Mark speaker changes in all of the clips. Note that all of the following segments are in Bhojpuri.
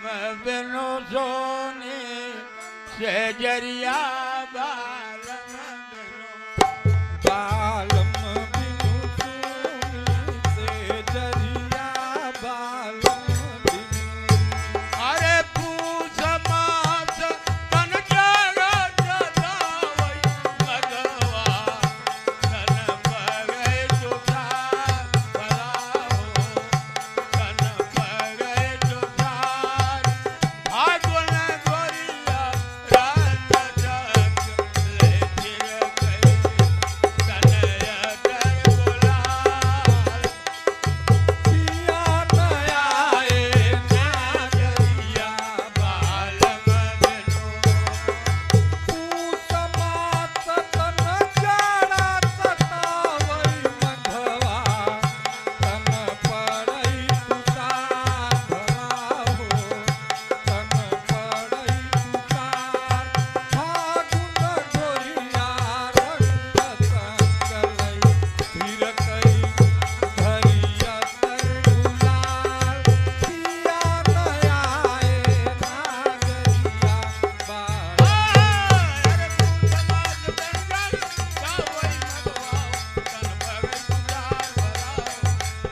Speaker 1: बिनु सोनी से जरिया बालम बिनु सोनी से जरिया बालम बिनु अरे पूछ मास तन जागा जदावई मगवा तन पगे चुका भला हो तन पगे चुका फागुन गोरिया रात जग ले फिर गई कन्हैया कर बुलार पिया नयाए नागरिया बालम बिनु पूछ मात तन जाड़ा सतावई मघवा तन पड़ई तुषार भला हो तन पड़ई तुषार फागुन गोरिया रंग संगलई फिर कई धरिया तर गुलाल पिया नयाए नागरिया बाल अरे पूछ मात तन जाड़ा सतावई मघवा तन पड़ई तुषार भला हो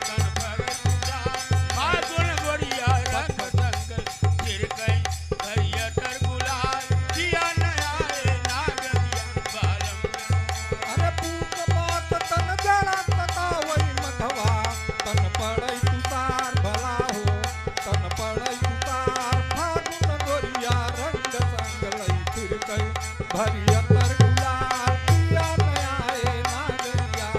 Speaker 1: तन पड़ई तुषार फागुन गोरिया रंग संगल फिर कई धरिया तर गुलाल पिया नयाए नागरिया बालम अरे पूछ मात तन जाड़ा सतावई मघवा तन पड़ई तुषार भला हो तन पड़ई तुषार फागुन गोरिया रंग संगलई फिर कई भरिया तर गुलाल पिया नयाए नागरिया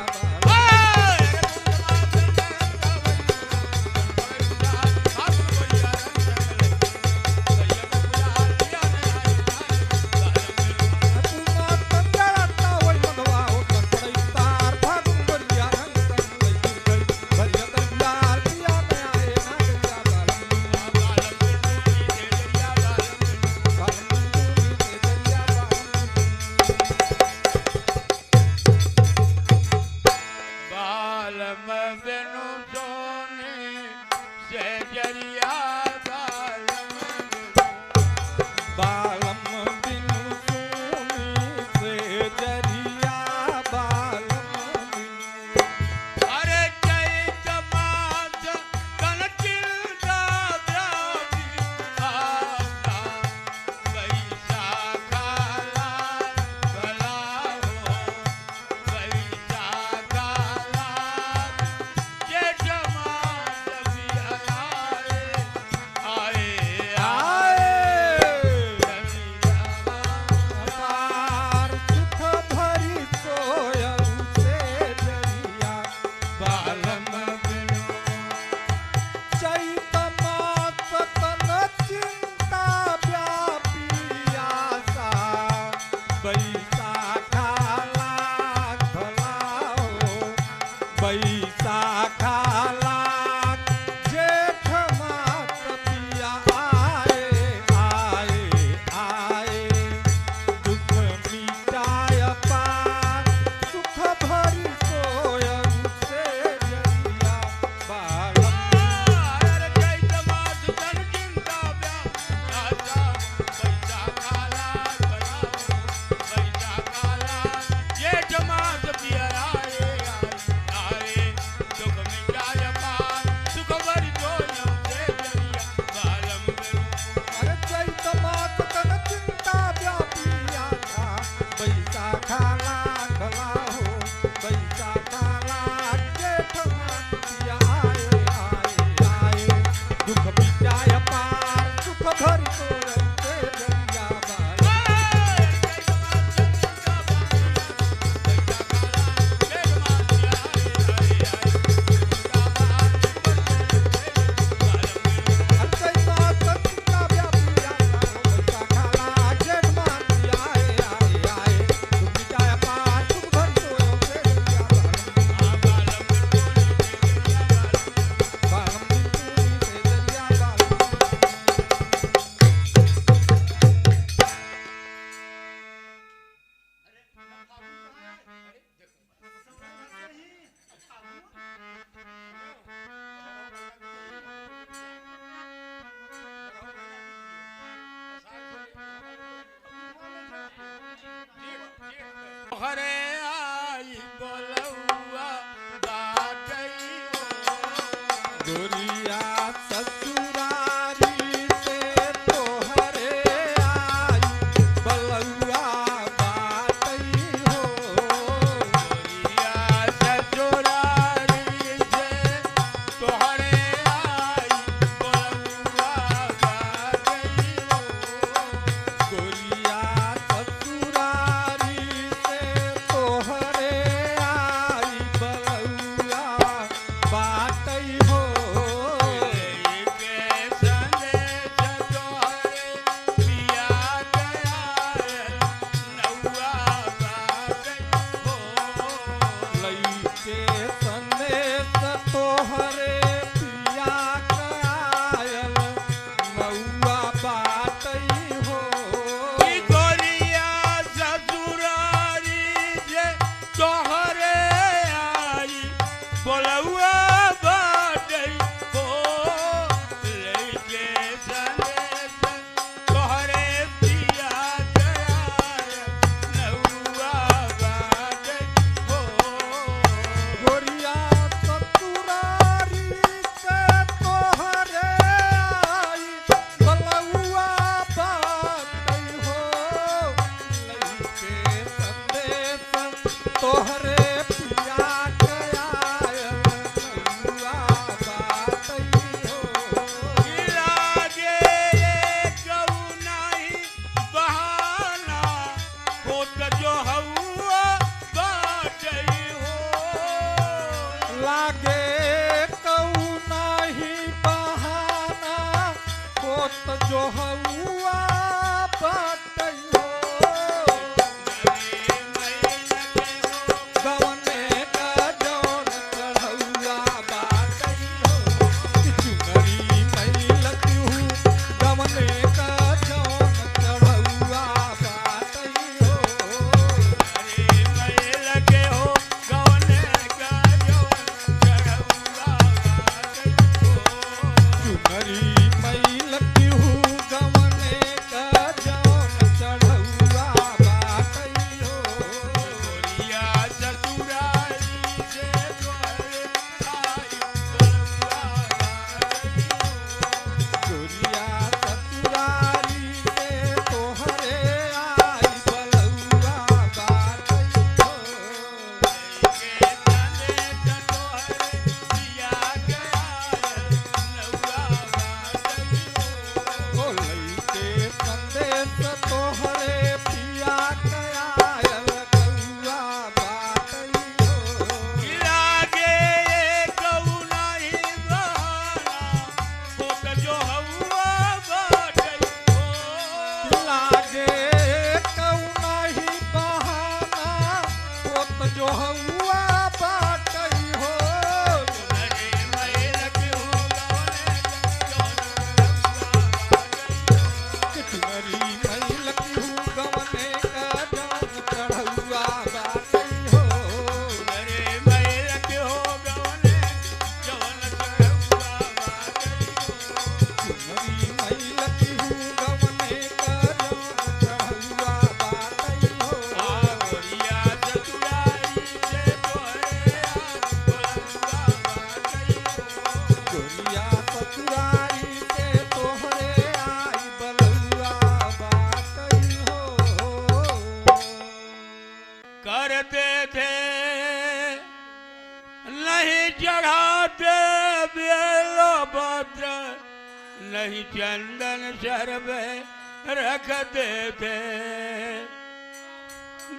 Speaker 1: बालम बिनु सोनी से जरिया बालम बिनु सोनी से जरिया बालम बिनु अरे चैत मास कन चिंता व्यापी आपदा बैसाखा लाल भला हो बैसाखा लाल जेठ मास भी आए आए अपार सुख भरी सोयल से जरिया बालम बिनु चैत मास तन चिंता व्यापी आशा बैसाखा लाग भला हो बैसाखा लाग जेठ मास पिया आए आए आए दुख मिटाय पार सुख भरी सोयल से जरिया बालम अरे चैत मास तन चिंता व्यापी बैसाखा लाग भला हो बैसाखा लाग जेठ मास पिया आए आए आए दुख मिटाय पार सुख भरी सोयल से जरिया बालम बिनु अरे चैत मास तन चिंता व्यापी आशा बैसाखा लाग भला हो बैसाखा लाग जेठ मास पिया आए आए आए दुख मिटाय पार सुख भरी सोयल से जरिया बालम
Speaker 2: हरे आई बोलौआ बाटई
Speaker 1: गोरिया ससुरारी से तोहरे आई बलौआ बाटई हो
Speaker 2: गोरिया ससुरारी से तोहरे आई बोलौआ बाटई हो
Speaker 1: गोरिया ससुरारी से तोहरे आई बलौआ बाटई हो
Speaker 2: के संदेश तोहरे पिया गया नौआ बाटई हो
Speaker 1: लइके संदेश तोहरे पिया कायल नौआ बाटई हो
Speaker 2: की गोरिया ससुरारी जे तोहरे आई बोलौआ बाटई हो लइके संदेश तोहरे पिया गया नौआ बाटई हो
Speaker 1: गोरिया ससुरारी से तोहरे आई बलौआ बाटई हो लइके संदेश तोहरे पिया कायल नौआ बाटई हो
Speaker 2: लागे गऊ नहीं बहाना होत जो हवा बाटई हो
Speaker 1: लागे कऊ नाही बहाना होत जो हउआ बाटई हो गवने का जौन चढ़ौआ बाटई हो चुनरी मैलती हूँ गवने का जौन चढ़ौआ बाटई हो
Speaker 2: लगे हो गवने का जौन चढ़ौआ बाटई हो
Speaker 1: चुनरी मैलती हूँ गवने का जौन चढ़ौआ बाटई हो
Speaker 2: गोरिया ससुरारी से तोहरे आई बोलौआ बाटई हो
Speaker 1: गोरिया ससुरारी से तोहरे आई बलौआ बाटई हो
Speaker 2: के संदेश तोहरे पिया गया नौआ बाटई हो
Speaker 1: ओ लइके संदेश तोहरे पिया कयायल कौआ बाटई हो
Speaker 2: लागे गऊ नहीं बहाना होत जो हवा बाटई हो
Speaker 1: लागे कऊ नहीं बहाना होत जो हउआ बाटई हो
Speaker 2: लगे मैल के हो गवने जौन चढ़ौआ बाटई हो
Speaker 1: कितनरी मैलती हूँ गवने का जौन चढ़ौआ बाटई हो
Speaker 2: रे मैल के हो गवने जौन चढ़ौआ बाटई हो
Speaker 1: चुनरी मैलती हूँ गवने का जौन चढ़ौआ बाटई हो
Speaker 2: गोरिया ससुरारी से तोहरे आई बोलौआ बाटई हो
Speaker 1: गोरिया ससुरारी से तोहरे आई बलौआ बाटई हो
Speaker 2: करते थे नहीं चढ़ाते बेलो भद्र नहीं चंदन शरब रखते थे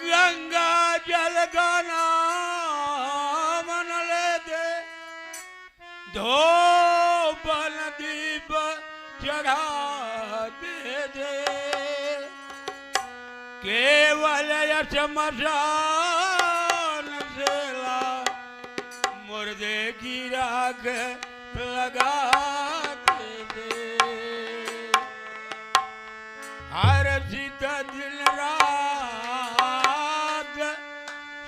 Speaker 2: गंगा जल का नाम न लेते धोबन दीप चढ़ाते थे केवल शमशान सेला मुर्दे की राख लगाते थे हर सित दिन रात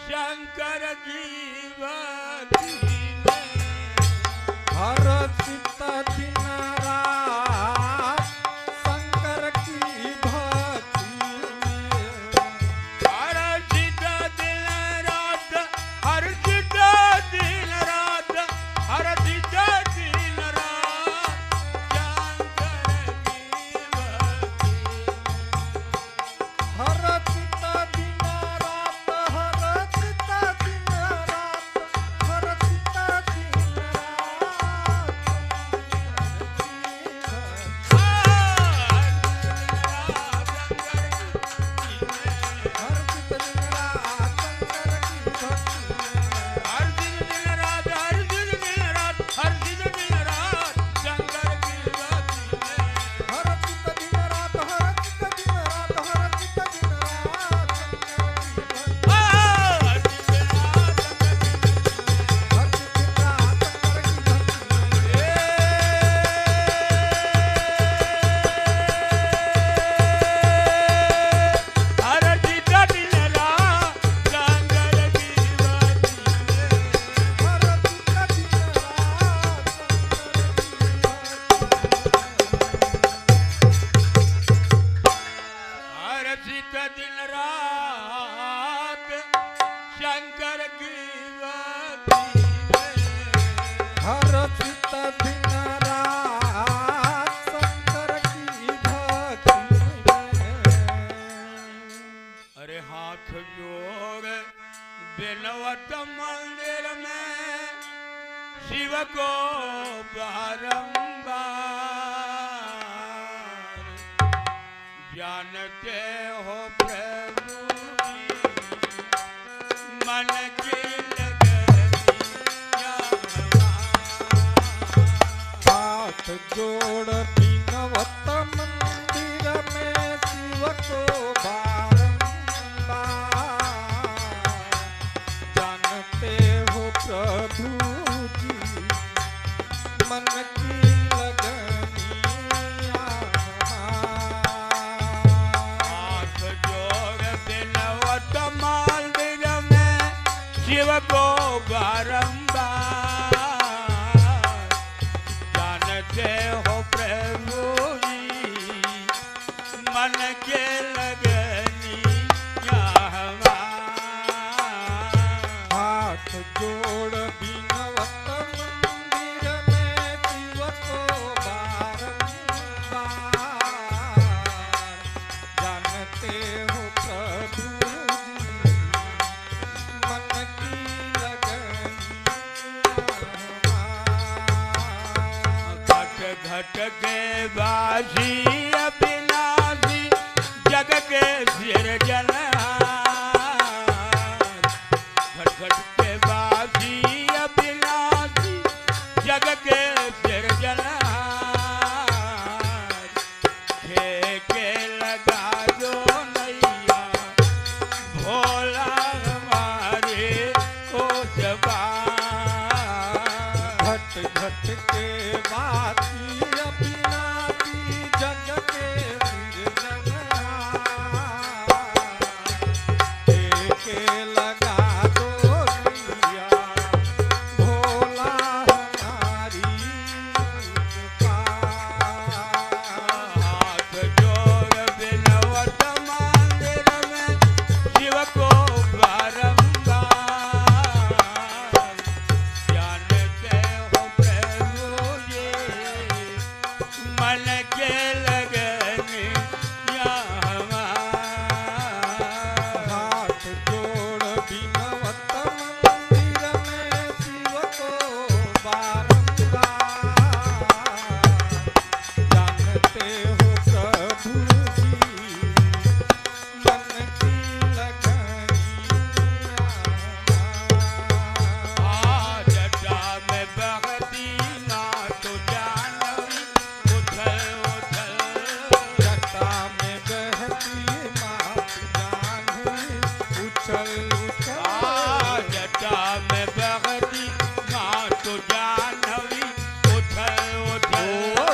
Speaker 2: शंकर जीवती में
Speaker 1: हर चित दिन रात शंकर की भक्ति में
Speaker 2: हर सित जानते हो प्रभु जी मन की लगनिया
Speaker 1: हाथ जोड़ बिनवत मंदिर में शिव को बारंबार जानते हो प्रभु जी मन की लगनिया
Speaker 2: हाथ जोड़ बिनवत मंदिर में शिव को बारंबार जानते हो प्रभु जी मन के लगनिया
Speaker 1: हाथ जोड़ बिनवत मंदिर में शिव को बारंबार जानते हो प्रभु जी मन की लगनिया
Speaker 2: घट घट के बासी अविनाशी जग के सिरजनहार घट घट के बासी अविनाशी जग के सिरजनहार के लगा दो नैया भोला हमारे ओ जबार
Speaker 1: घट घट के बाती अविनाशी जग के सिरजनहार के लगा दो नैया भोला हमारी पुकार।
Speaker 2: हाथ जोड़ बिनवत मंदिर में शिव को बारंबार जानते हो प्रभु जी मन के लगनिया
Speaker 1: हाथ जोड़ बिनवत मंदिर में शिव को बारंबार जानते हो प्रभु जी मन की लगनिया
Speaker 2: जटा में बहती ना तो जानवी उथल उथल
Speaker 1: जटा में बहती मात जानवी उछल उछल
Speaker 2: जटा में बहती माँ तो जानवी उथल उथल
Speaker 1: ओ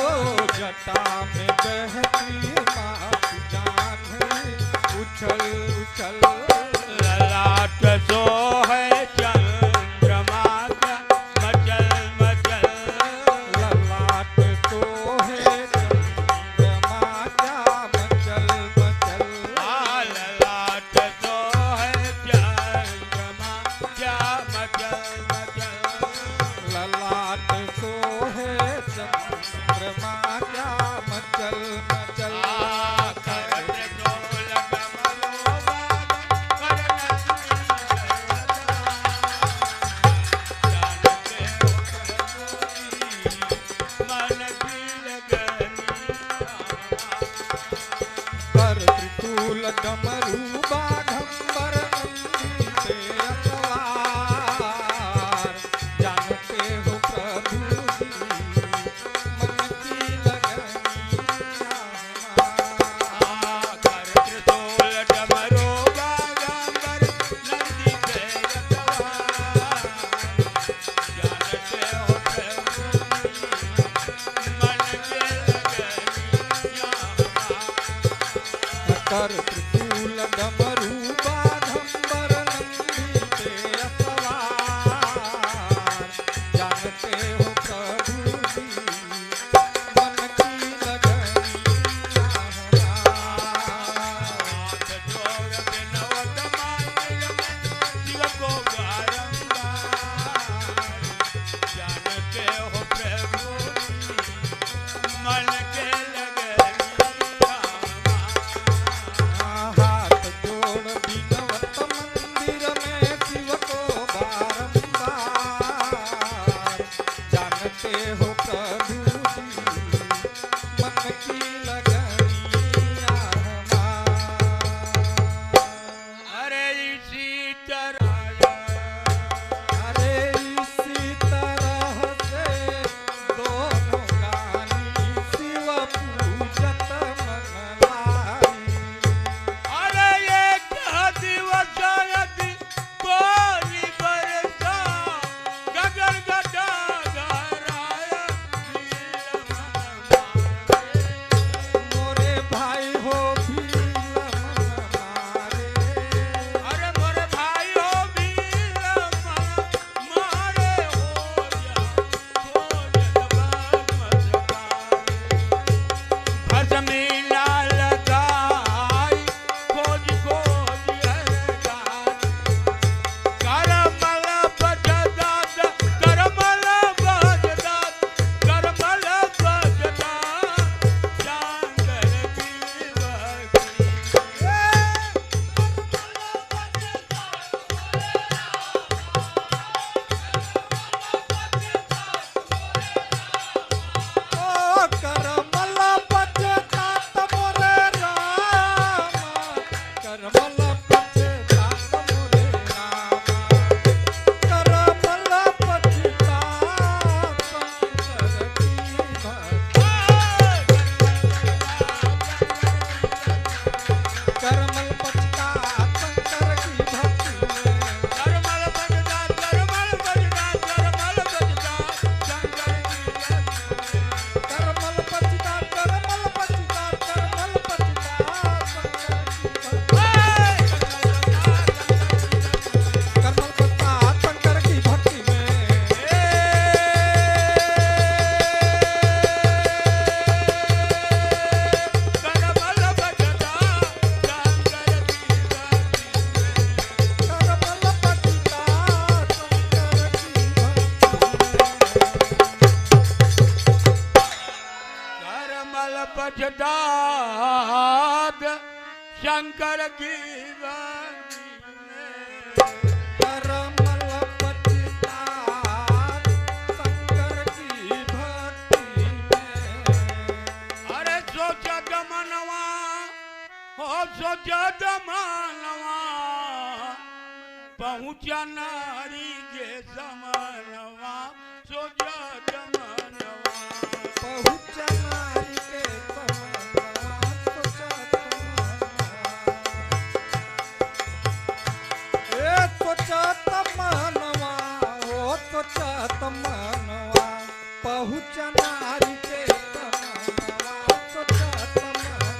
Speaker 1: जटा में बहती मात जानवी उछल उछल
Speaker 2: ललाट सो है चंद्रमा का मचल मचल
Speaker 1: ललाट तो है चंद्रमा क्या मचल मचल
Speaker 2: ललाट सो है चंद्रमा क्या मचल मचल
Speaker 1: ललाट तो है चंद्रमा क्या मचल मचल
Speaker 2: करत डोल डमरू बाग करत जानते हो प्रभु जी मन की लगनिया
Speaker 1: कर त्रिशूल डमरू बाघंबर नंदी से अतवार जानते हो प्रभु जी मन की लगनिया
Speaker 2: कर त्रिशूल डमरू बागंबर नंदी से अतवार जानते हो प्रभु जी मन के लगनिया
Speaker 1: कर त्रिशूल डमरू बाघंबर नंदी से अतवार जानते हो प्रभु जी मन की लगनिया
Speaker 2: हाथ जोड़ बिनवत मंदिर में शिव को बारंबार जानते हो प्रभु जी मन के लगनिया असमीना लगाई खोज खोज हरदार करमल बजदात करमल बजदात करमल बजदात शंकर की
Speaker 1: ओ करमल पछतात मोरे राम करमल पछतात मोरे राम करमल पछतात शंकर की करमल पछतात शंकर की भक्ति में
Speaker 2: करमल बजदात करमल बजदात करमल बजदात शंकर की
Speaker 1: करमल पछतात करमल पछतात करमल पछतात शंकर की करमल पछतात शंकर की भक्ति में
Speaker 2: करमल बजदात शंकर की
Speaker 1: करमल पछतात शंकर की
Speaker 2: करमल बजदात शंकर की
Speaker 1: करमल पछतात शंकर की भक्ति में
Speaker 2: अरे सोचत मनवा हो सोचत मनवा पहुँचा नारी के समनवा सोचत मनवा
Speaker 1: पहुँच नारी के समनवा सोचत मनवा ए सोचत मनवा हो सोचत मनवा पहुँच नारी के समनवा सोचत मनवा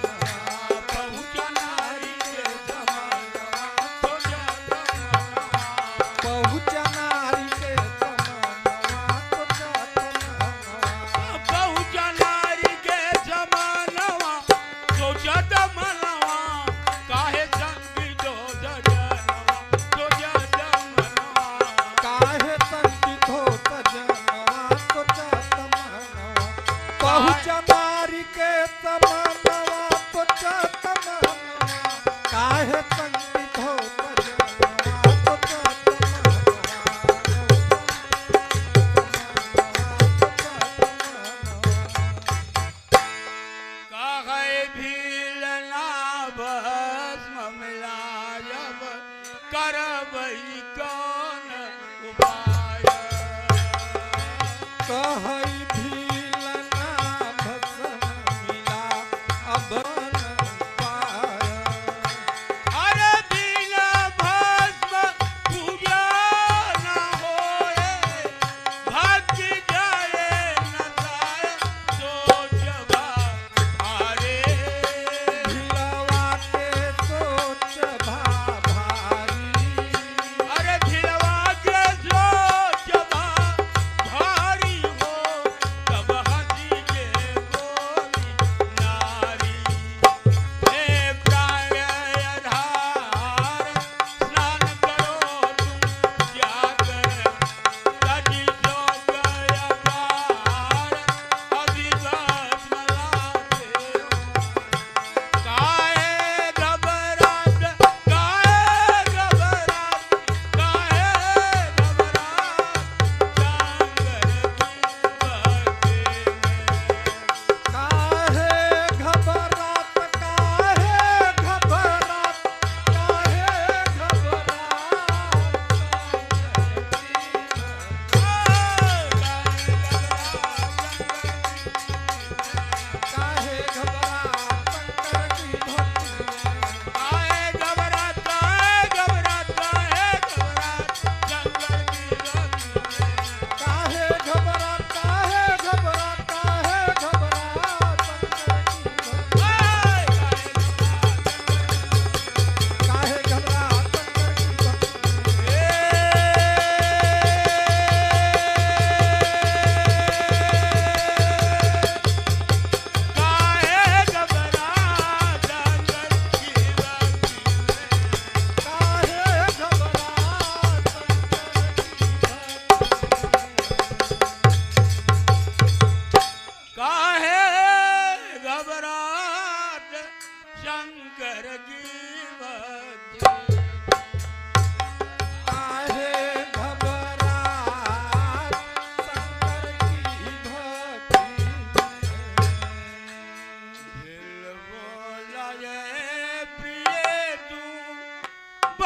Speaker 2: पहुँचा नारी के समनवा सोचत मनवा
Speaker 1: पहुँच नारी के समनवा सोचत मनवा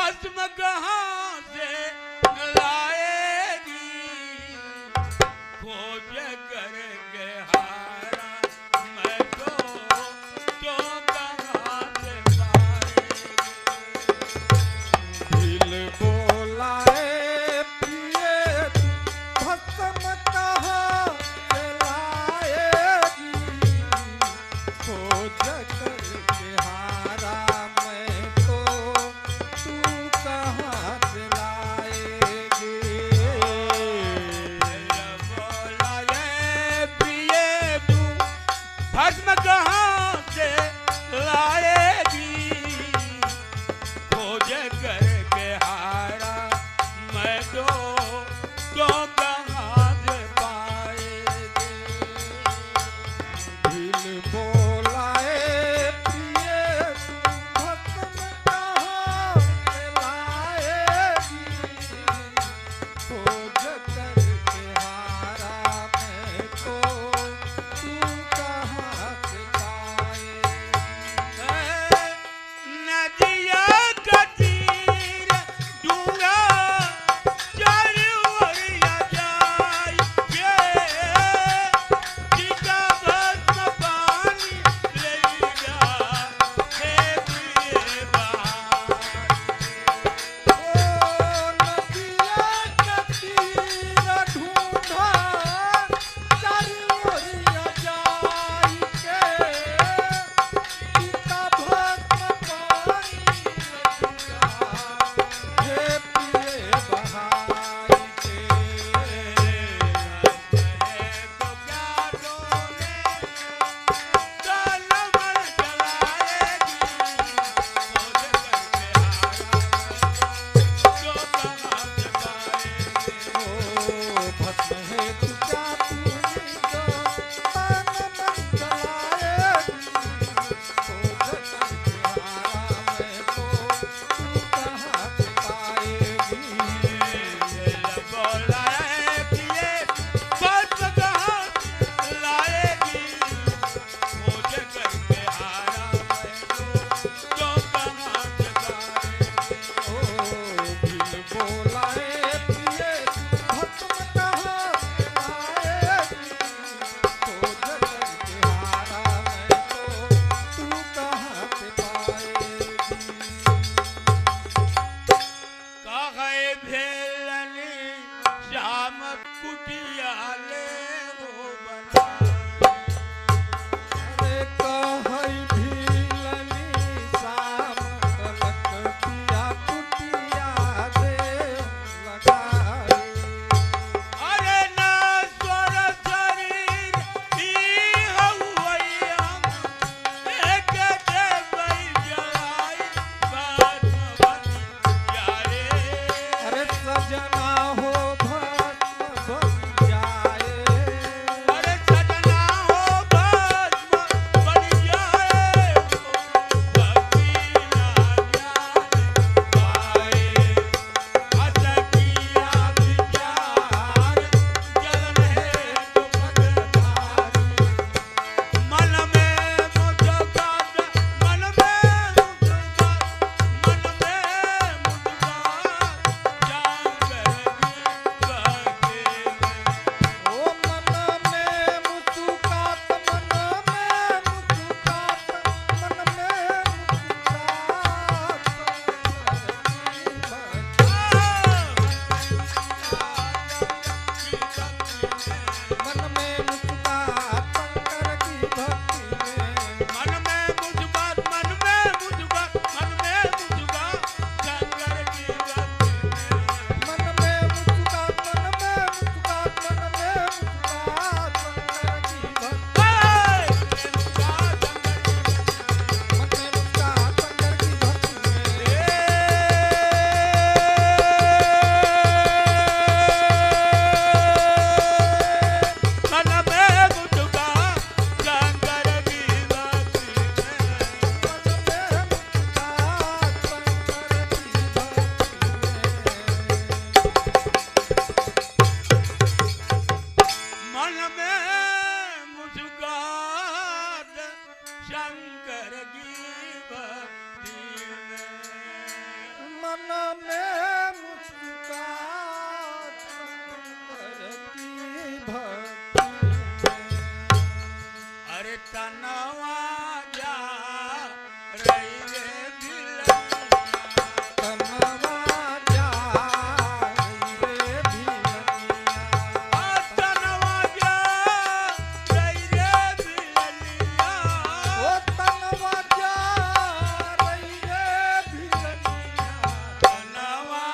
Speaker 2: भस्म कहाँ से लाएगी खोज करके हारा मैं तो कहाँ से पाएगी
Speaker 1: दिल बोलाए प्रिय भस्म कहाँ से लाएगी खोज करके हारा मैं तो तू कहाँ से लाएगी
Speaker 2: बोला ये प्रिय तू भस्म कहाँ से लाएगी खोज करके हारा मैं तो कहाँ से पाएगी
Speaker 1: दिल बोलाए प्रिय भस्म कहाँ से लाएगी खोज करके हारा मैं तो तू कहाँ से पाएगी
Speaker 2: नदिया का तीर डूंगा चारों ओरिया जाए जीता भस्म पानी ले जा हे प्रिय बहार
Speaker 1: ओ नदिया का तीर ढूंढा चारों ओरिया जाई के सीता भस्म पानी लगिया हे प्रिय बहाई के
Speaker 2: तो क्या डोले कलमर जलाएगी खोज करके हारा तो कहाँ से पाएगी
Speaker 1: ओ भस्म है तू क्या तूने जो तन मन जलाएगी खोज करके हारा मैं तो तू कहाँ से पाएगी
Speaker 2: बोला है प्रिय भस्म कहाँ लाएगी खोज करके हारा मैं तो कहाँ से पाएगी
Speaker 1: ओ दिल बोलाए प्रिय भस्म कहाँ से लाएगी खोज करके हारा मैं तो तू कहाँ से पाएगी
Speaker 2: कहे भेलनी श्याम कुटिया ले हो बनाई
Speaker 1: अरे कहई भीलनी शाम कलक पिया कुटिया देव लगाई
Speaker 2: अरे ना स्वर शरीर ही हवैया एक देवई जलाई भस्मवती यारे
Speaker 1: अरे सजना हो भस्म बन जाए
Speaker 2: अरे सजना हो भस्म बन जाए भक्ति ना ज्ञान पाए असकिया विचार जलन है तो पगधारी मन में मुझका मन में मुझका मन में मुझका जान गई बगे
Speaker 1: ओ मन में मुस्कात मन में मुस्कात मन में मन में मुस्कात शंकर की भक्ति में
Speaker 2: मन में मुझका मन में मुझका मन में मुझका शंकर की भक्ति
Speaker 1: मन में मुस्कात मन में मुस्कात मन में मुस्कात शंकर की भक्ति मन में मुस्कात शंकर की भक्ति में
Speaker 2: मन में मुझका शंकर की भक्ति मन में मुझका शंकर की भक्ति
Speaker 1: मन में मुस्कान करती भक्ति में।
Speaker 2: अरे तनवा जा रही रे भिलनिया
Speaker 1: तनवा जा रे भिलनिया
Speaker 2: तनवा जा रही रे भिलनिया
Speaker 1: ओ तनवा जा रे भिलनिया
Speaker 2: तनवा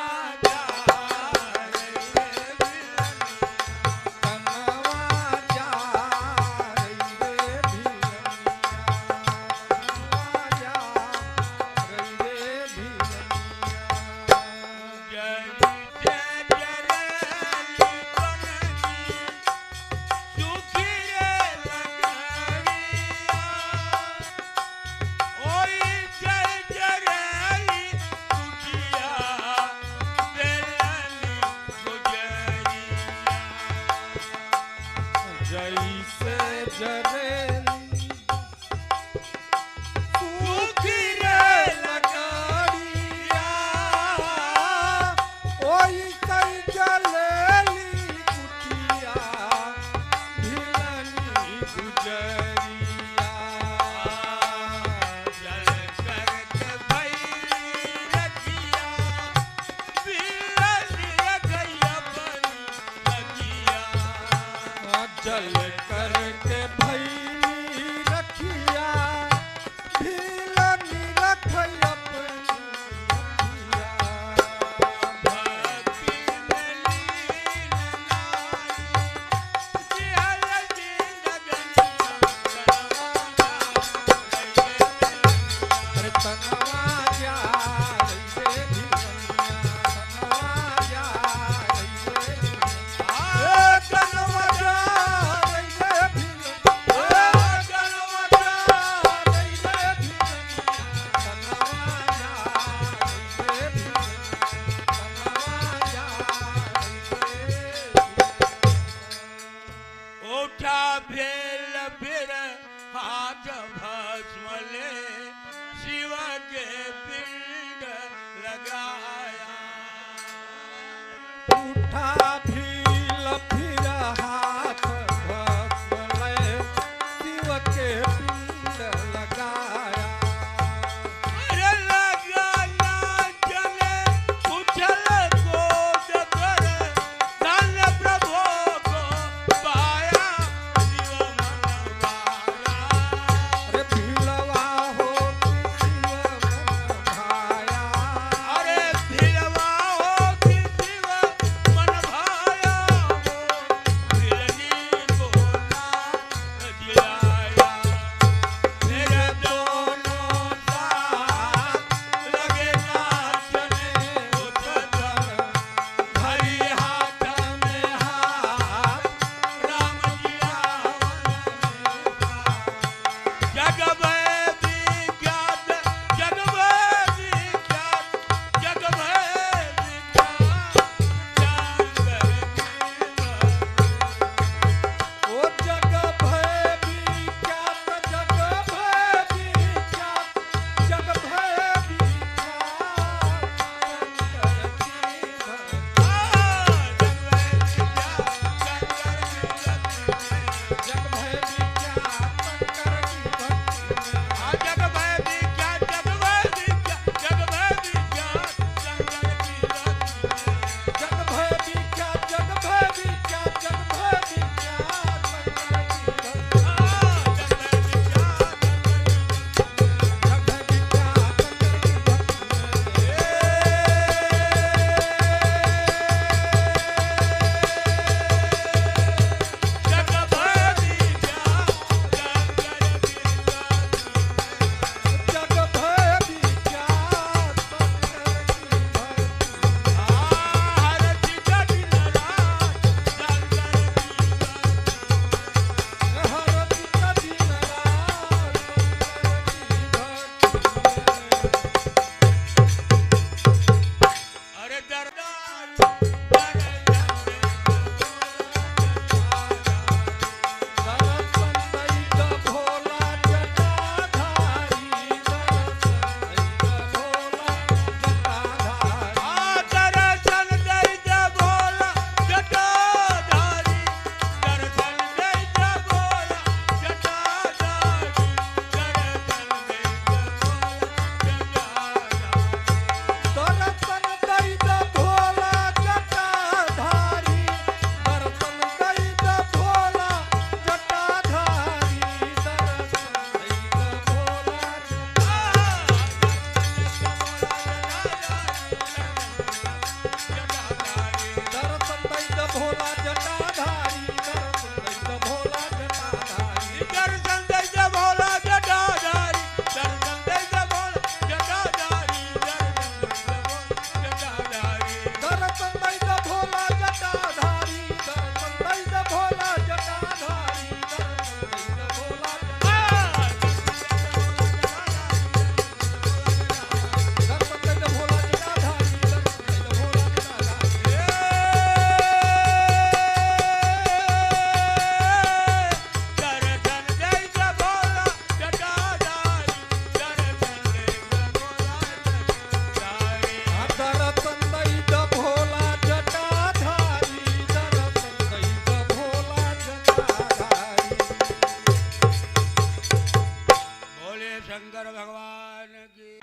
Speaker 2: शंकर भगवान की।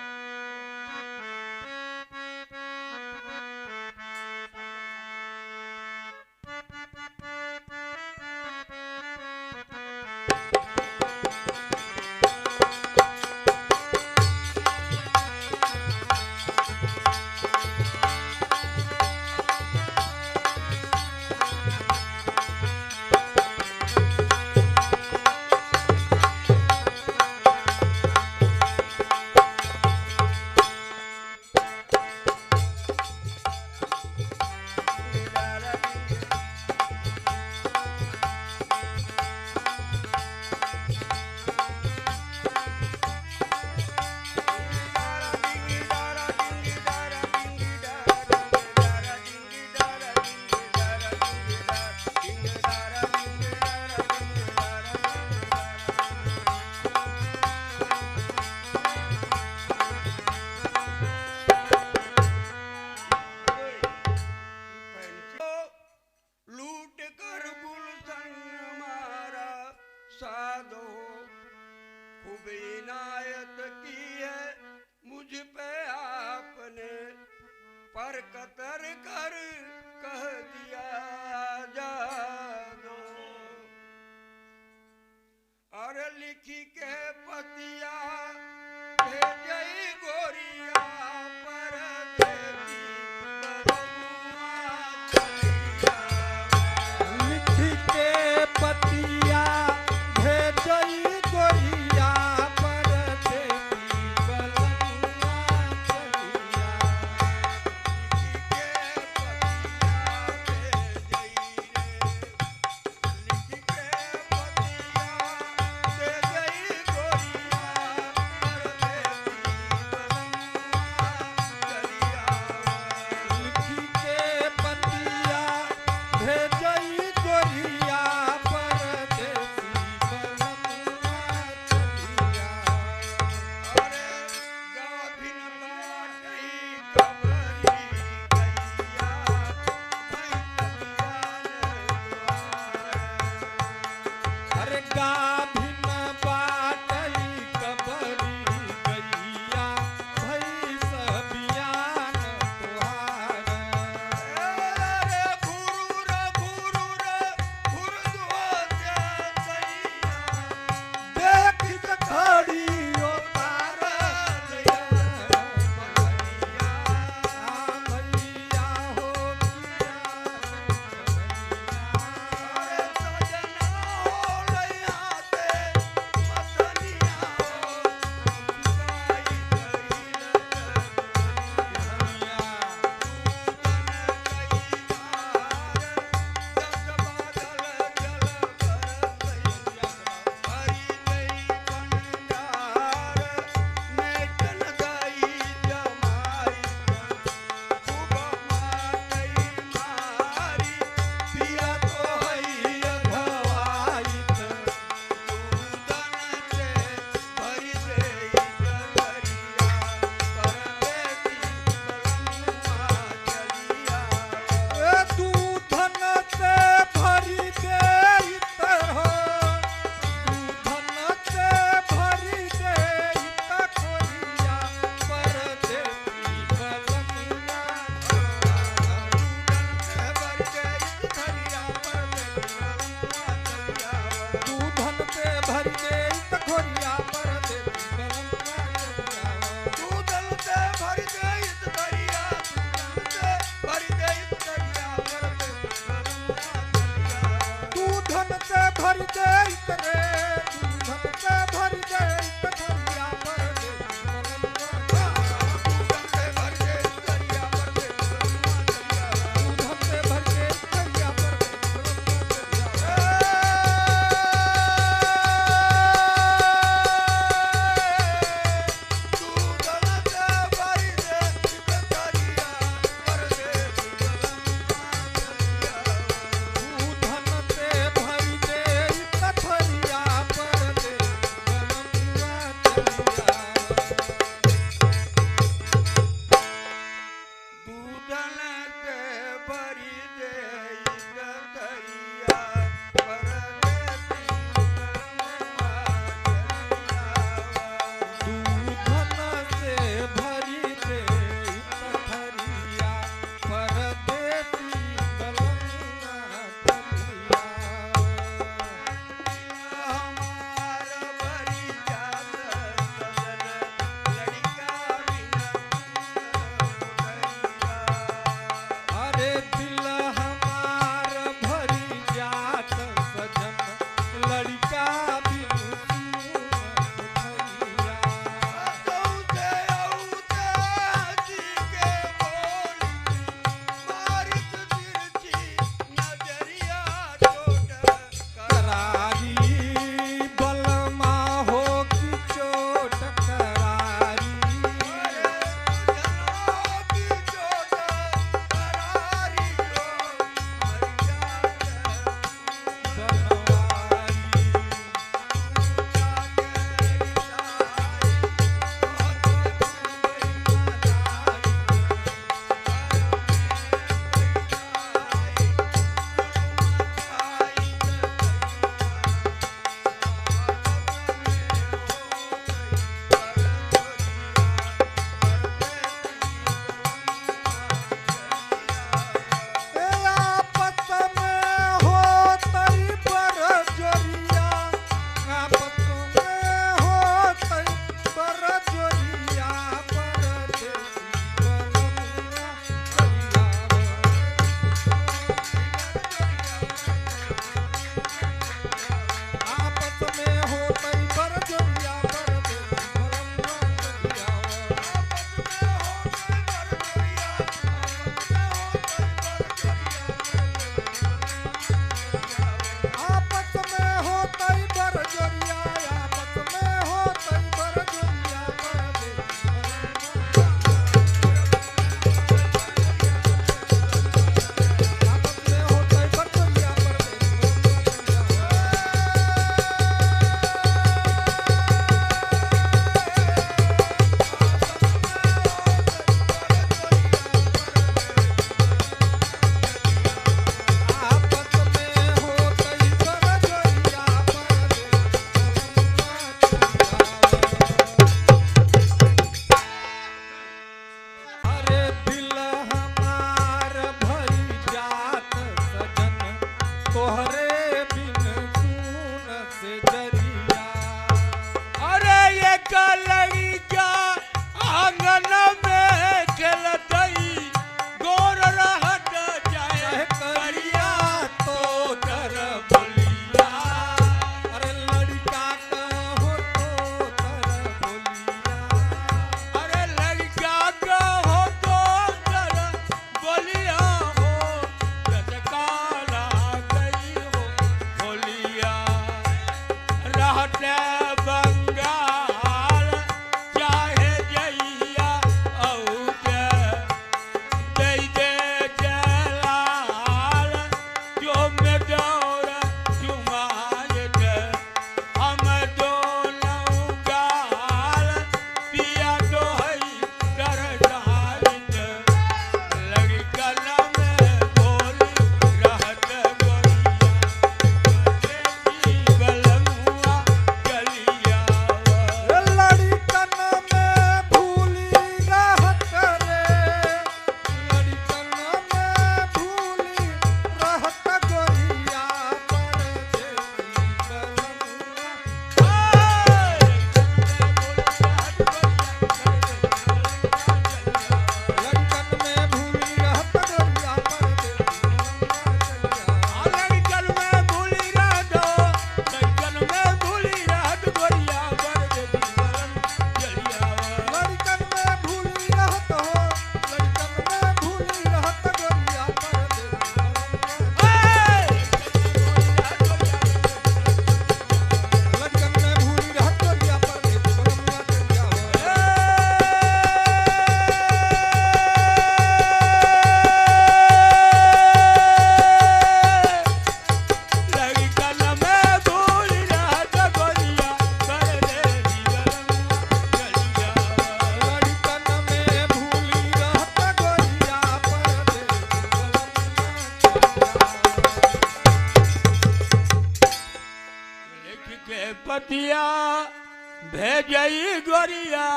Speaker 2: जोरिया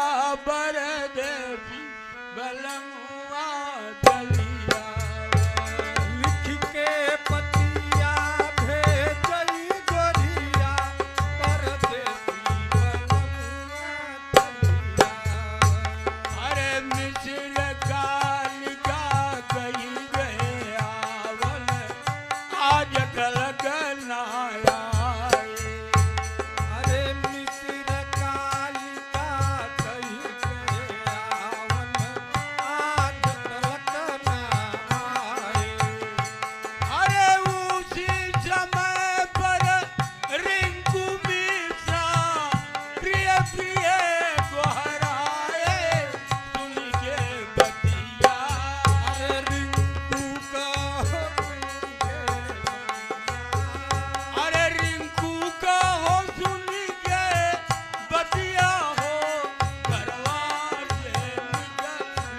Speaker 2: परदेसी बलमुआ चलिया
Speaker 1: लिख के पतिया भेजई गोरिया परदेसी बलमुआ चलिया।
Speaker 2: अरे मिश्र कालिका कही गए आवल आज कल नाया
Speaker 1: अरे मिसिर कालिका कही के आवन आज तलक ना आए।
Speaker 2: अरे उसी समय पर रिंकू मिश्रा प्रिय प्रिय दोहराए सुन के बतिया
Speaker 1: अरे रिंकू का
Speaker 2: अरे रिंकू का हो सुन के बतिया हो करवा से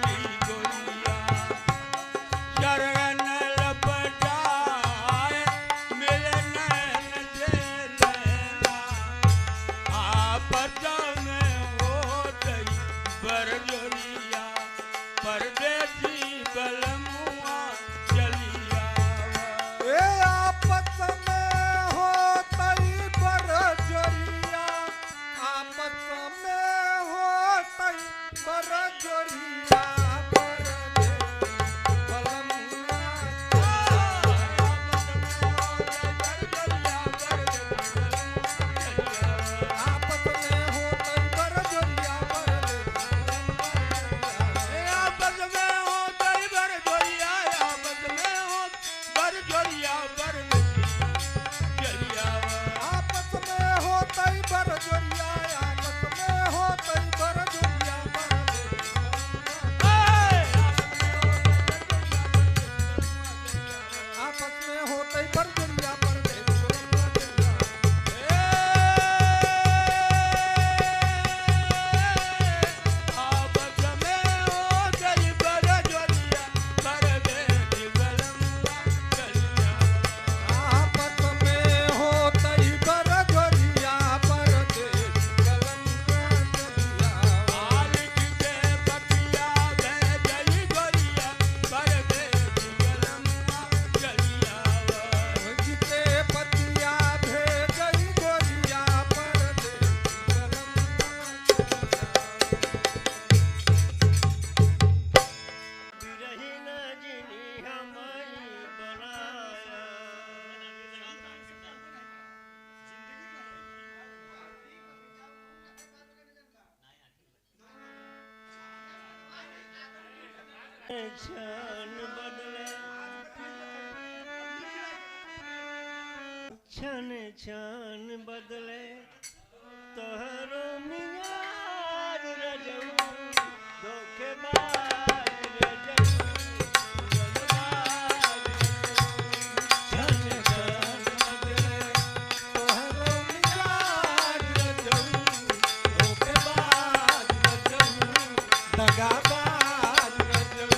Speaker 2: निकली गोरिया शरण लपटाए मिलन से लेना आपस में हो गई बरजोरिया परदेसी बलमुआ चलिया
Speaker 1: ए आपस में होतई बरजोरिया आपस में होतई बरजोरिया आपस में होतई बरजोरिया
Speaker 2: आपस में हो गई बरजोरिया आपस में हो बरजोरिया चलिया
Speaker 1: आपस में होतई बरजोरिया आपस में होतई बरजोरिया आपस में होतई बरजोरिया
Speaker 2: आपस में हो गई बरजोरिया परदेसी बलमुआ चलिया
Speaker 1: आपस में होतई बरजोरिया परदेसी बलमुआ चलिया।
Speaker 2: आलिक के पतिया भेजई गोरिया परदेसी बलमुआ चलिया
Speaker 1: जिते पतिया भेजई गोरिया परदेसी
Speaker 3: बिरहिन जिनी हमई बनाया क्षण बदले क्षण क्षण बदले तोहरो मियार रजऊ धोखेबाज रजऊ क्षण क्षण बदले
Speaker 1: तोहरो मिजाज रजऊ धोखेबाज रजऊ दगाबाज रजऊ।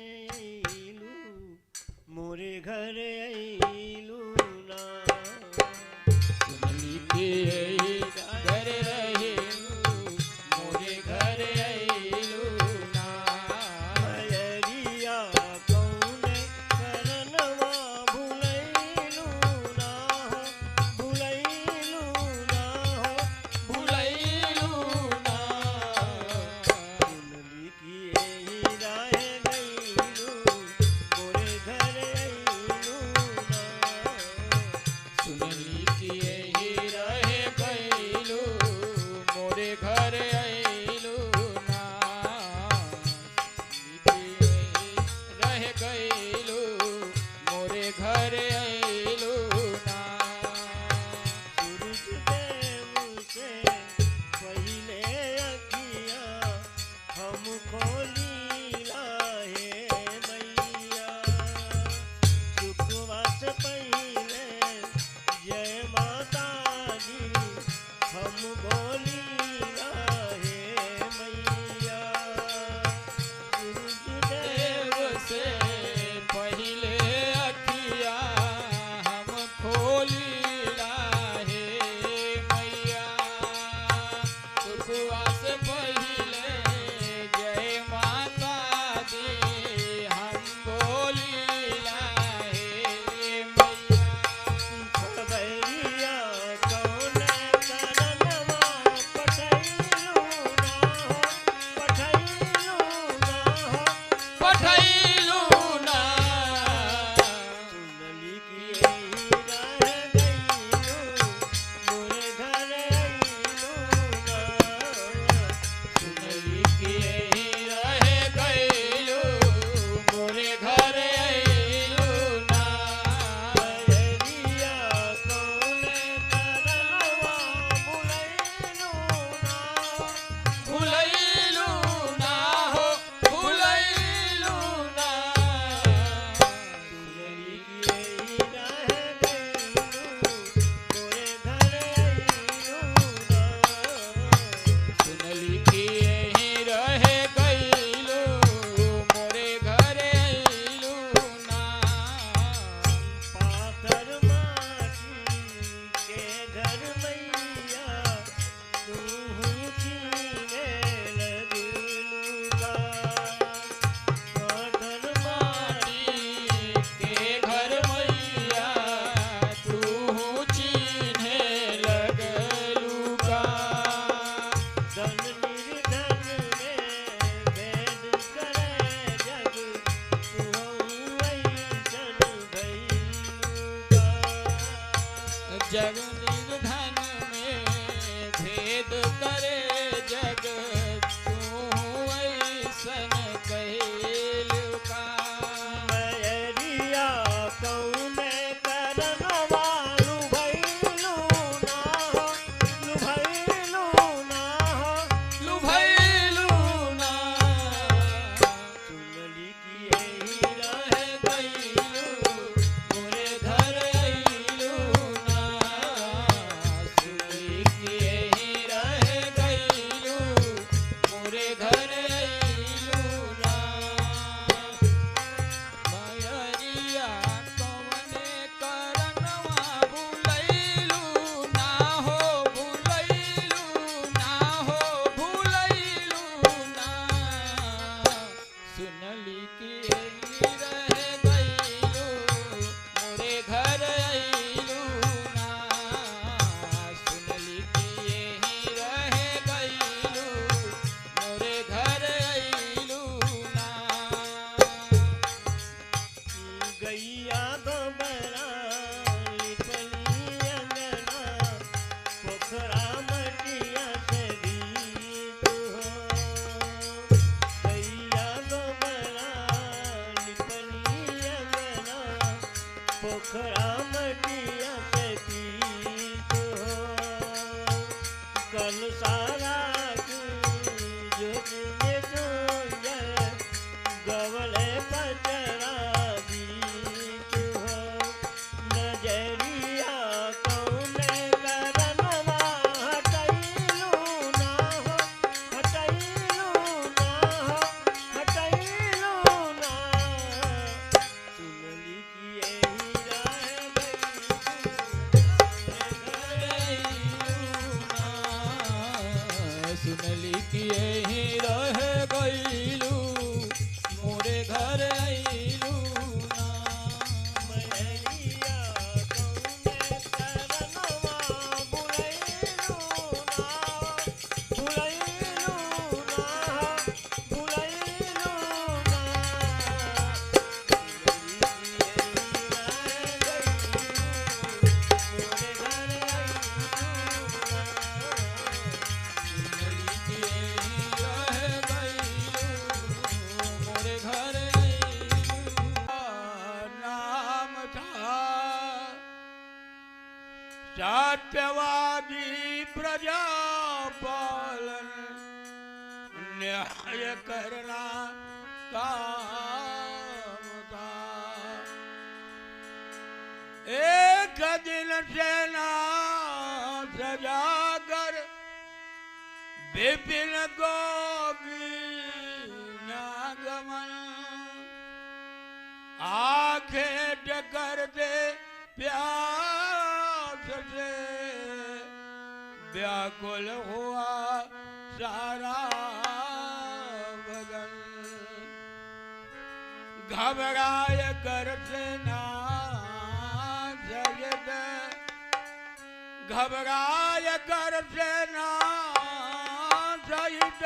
Speaker 3: अइलू मोरे घर अइलू ना
Speaker 2: सुनली के घर रहे मोरे घर अइलू ना
Speaker 3: मयरिया कौने करनवा भुलैलू ना हो भुलैलू ना हो
Speaker 2: भुलैलू ना
Speaker 3: सुनली की एही राहे गइलू मोरे घर अइलू ना
Speaker 2: सुनली कि यही रहे गइलू मोरे घर अइलू ना रह गइलू मोरे घर अइलू ना
Speaker 3: सूरज देव से पहिले अखिया हम खोली लाहे मैया सुखवा से पहिले जय माता दी हम बोली लाहे मैया सूरज
Speaker 2: देव
Speaker 3: देव
Speaker 2: से पहिले अखिया हम खोली लाहे मैया सुखवा से पहिले जय माता दी हम बोली लाहे मैया
Speaker 3: खबरिया कौने करनवा पठैलू ना हो पठैलू ना हो
Speaker 2: पठैलू ना
Speaker 3: सुनली की एही रह गइलू मोरे घर अइलू ना
Speaker 2: सुनली कि यही रह गइलू मोरे घर अइलू ना
Speaker 3: मयरिया कौने करनवा भुलैलू ना हो
Speaker 2: भुलैलू ना हो भुलैलू ना
Speaker 3: सुनली की एही रह गइलू मोरे घर अइलू ना
Speaker 2: सुनली कि यही रह गइलू मोरे घर अइलू ना
Speaker 3: पाथर माटी के घर मैया तू छीने लगलू का पाथर माटी
Speaker 2: के घर मैया तू चिन्हे लगलू का
Speaker 3: धन निर्धन में भेद करे जग तू ऐसन भइलू का
Speaker 2: जग निर्धन में भेद करे जग तू ऐसन कैलू का
Speaker 3: मयरिया कौने करनवा लुभैलू ना हो लुभैलू ना हो
Speaker 2: लुभैलू ना
Speaker 3: सुनली की एही रह
Speaker 2: गइलू मोरे घर अइलू ना सुनली कि यही रह गइलू मोरे घर अइलू ना मयरिया कवने करनवा भुलैलू ना हो भुलैलू ना हो भुलैलू ना सुनली कि यही रह गइलू मोरे घर अइलू ना सुनली कि यही रह गइलू मोरे घर अइलू ना
Speaker 3: गैया गोबरा लिपली अंगना पोखरा मटिया से रीत हो गैया गोबरा लिपली अंगना पोखरा मटिया से पीत हो कल सारा गवले पचरा गीत हो नजरिया कौने करनवा हटैलू ना हो हटैलू ना हो हटैलू ना
Speaker 2: सत्यवादी प्रजा पालन न्याय करना काम था। एक दिन सेना सजाकर विपिन गोगमन आंखें टकरते प्यास से व्याकुल हुआ सारा बदन। घबराए कर सेना सजद घबराए कर सेना सहित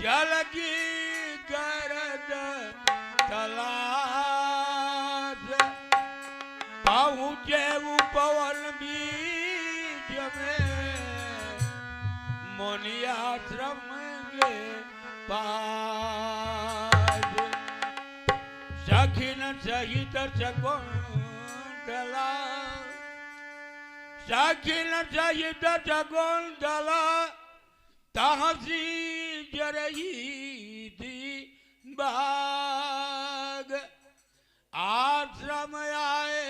Speaker 2: जल की गर्द तलाश पहुँचे पवन बीच में मुनियाश्रम के पास। सखिन सहित शकुंतला सखिन सहित शकुंतला तहसी जरही थी बाग। आश्रम आए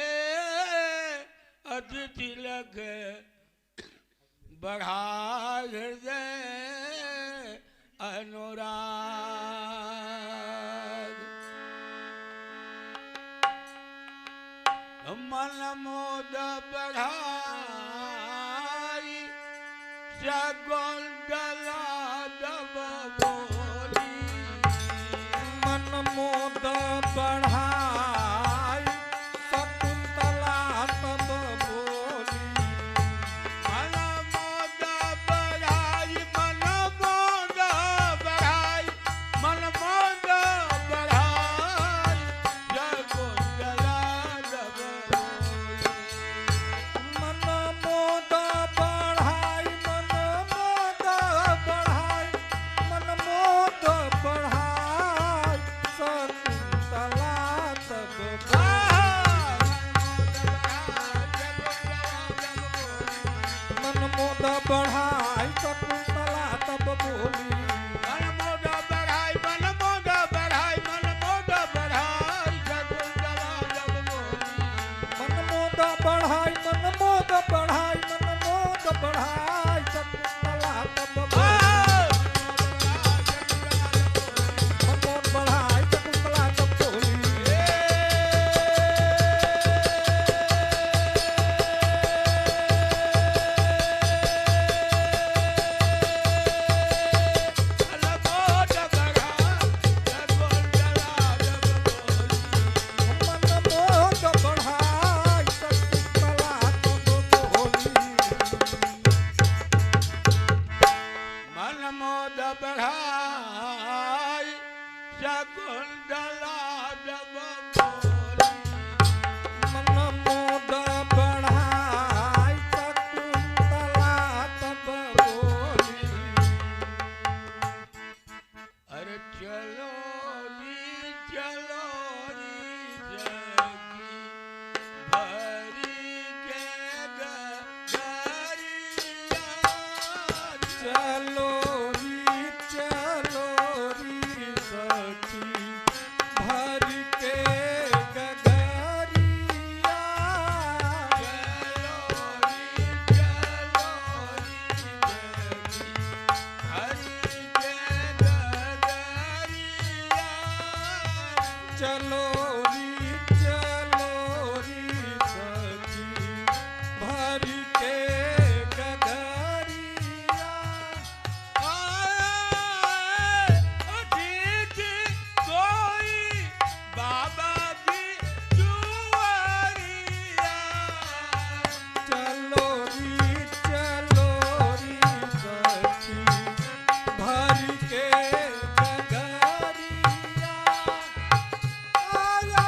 Speaker 2: अतिथि लग बढ़ा हृदय अनुराग। मन मोद बढ़ाई शकुंतला दब बोली।
Speaker 1: मन मोद बढ़ाई शकुंतला तब बोली।
Speaker 2: मन मोद बढ़ाई मन मोद बढ़ाई मन मोद बढ़ाई शकुंतला दब बोली।
Speaker 1: मन मोद बढ़ाई मन मोद बढ़ाई मन मोद बढ़ाई शकुंतला तब मन मोद बढ़ाई शकुंतला तब बोली।
Speaker 2: मन मोद बढ़ाई मन मोद बढ़ाई मन मोद बढ़ाई शकुंतला दब बोली।
Speaker 1: मन मोद बढ़ाई मन मोद बढ़ाई मन मोद बढ़ाई शकुंतला तब बोली। मन मोद बढ़ाई शकुंतला तब बोली।
Speaker 2: मन मोद बढ़ाई शकुंतला दब बोली।
Speaker 1: मन मोद बढ़ाई शकुंतला तब बोली।
Speaker 2: अरे चलो री सखी भरी के गगरिया।
Speaker 1: चलो री सखी भर के गगरिया। चलो री सखी भर के गगरिया। चलो री सखी भर के गगरिया। आया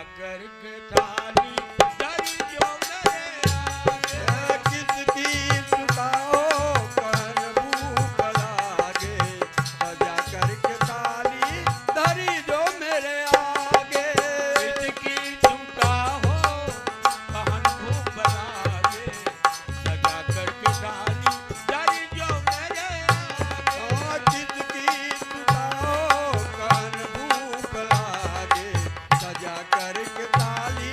Speaker 2: करके थाली धरी जो मेरे आगे।
Speaker 1: किसकी चुकाओ कर भूख लागे, सजा करके थाली धरी जो मेरे आगे।
Speaker 2: इसकी झूठा हो कहन भूख लागे, सजा करके थाली धरी जो मेरे आगे।
Speaker 1: किसकी चुकाओ कर भूख लागे, सजा करके थाली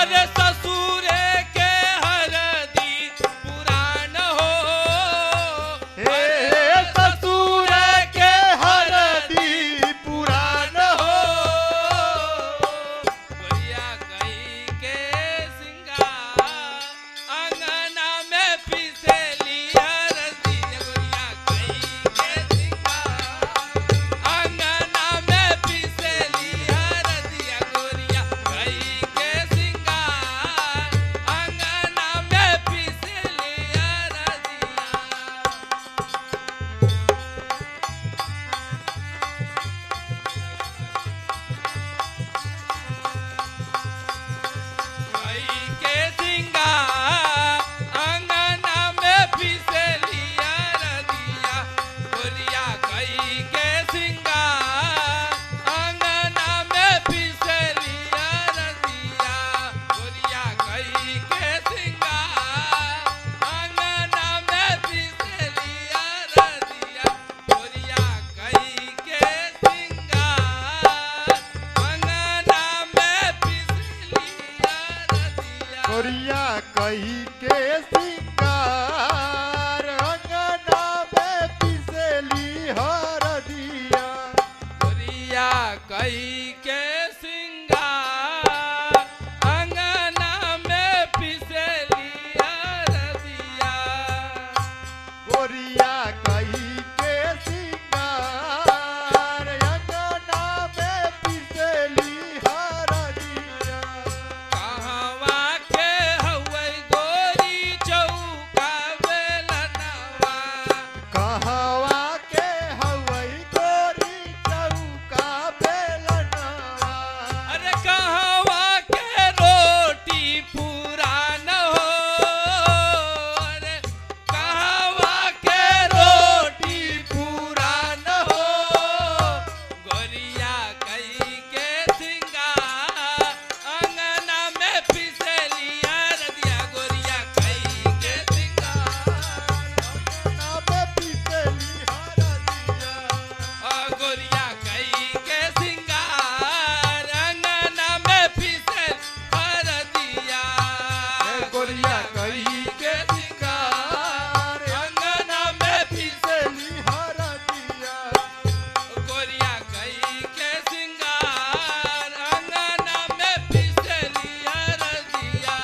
Speaker 1: अरे ससुरे के हरदी पुराण हो
Speaker 2: हे ससुर के हरदी पुराण हो
Speaker 1: गोरिया कई के सिंगार अंगना में पिसेली हरदी गोरिया कई के सिंगार अंगना में पिसेली हरदी गोरिया कई के सिंगार अंगना में पिसेली हरदिया कई के सिंगार अंगना में पिसेली हरदिया गोरिया कई के सिंगार अंगना में पिसेली हरदिया गोरिया कई के सिंगार अंगना में पिसेली हरदिया गोरिया कई के सिंगार अंगना में पिसेली हरदिया
Speaker 2: गोरिया कही के सिंगार अंगना में पिसेली हरदिया
Speaker 1: गोरिया कई के सिंगार अंगना में पिसेली हरदिया
Speaker 2: गोरिया कही के सिंगार अंगना में पिसेली हरदिया
Speaker 1: कहवा के हवै गोरी चौका बेलनवा
Speaker 2: कहवा के हवई गोरी चौका बेलनवा
Speaker 1: अरे कहवा के रोटी पुरान हो अरे कहवा के रोटी पुरान हो गोरिया कई के सिंगार अंगना में पिसेली हरदिया गोरिया कई के सिंगार
Speaker 2: अंगना में पिसेली हरदिया
Speaker 1: गोरिया कई के सिंगार अंगना में पिसेली हरदिया
Speaker 2: गोरिया कही के सिंगार
Speaker 1: अंगना में पिसेली
Speaker 2: पिसेली हरदिया
Speaker 1: गोरिया कई के सिंगार अंगना में पिसेली हरदिया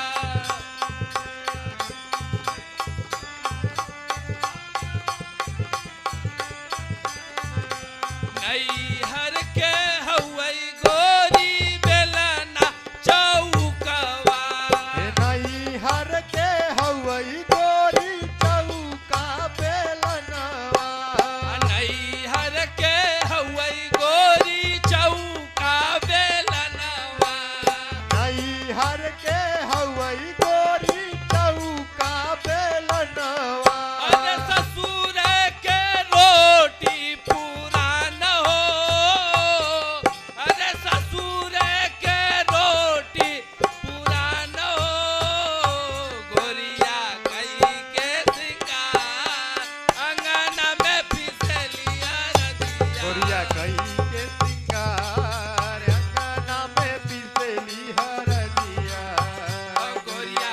Speaker 1: नैहर के हवै गोरी बेलना चौकवा
Speaker 2: नैहर के हवई गोरी चौका बेलनवा
Speaker 1: नैहर के हवै गोरी चौका बेलनवा
Speaker 2: नैहर के हवई गोरी चौका बेलनवा
Speaker 1: अरे ससुर के रोटी पुरान हो अरे ससुर के रोटी पुरान हो गोरिया कई के सिंगार अंगना में पिसेली हरदिया
Speaker 2: गोरिया कही के सिंगार अंगना में पिसेली हरदिया
Speaker 1: गोरिया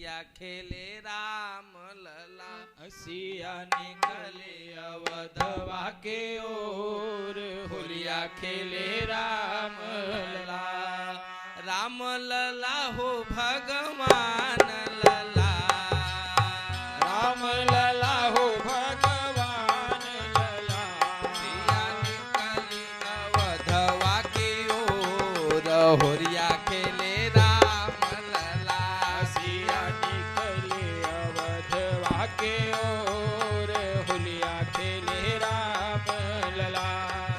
Speaker 1: होलिया खेले राम लला
Speaker 2: सिया निकले अवधवा के ओर होलिया खेले राम लला
Speaker 1: राम लला हो भगवान लला
Speaker 2: राम लला हो भगवान लला
Speaker 1: सिया निकली अवधवा की ओर होलिया खेले राम लला
Speaker 2: सिया निकले अवधवा के ओर होलिया खेले राम लला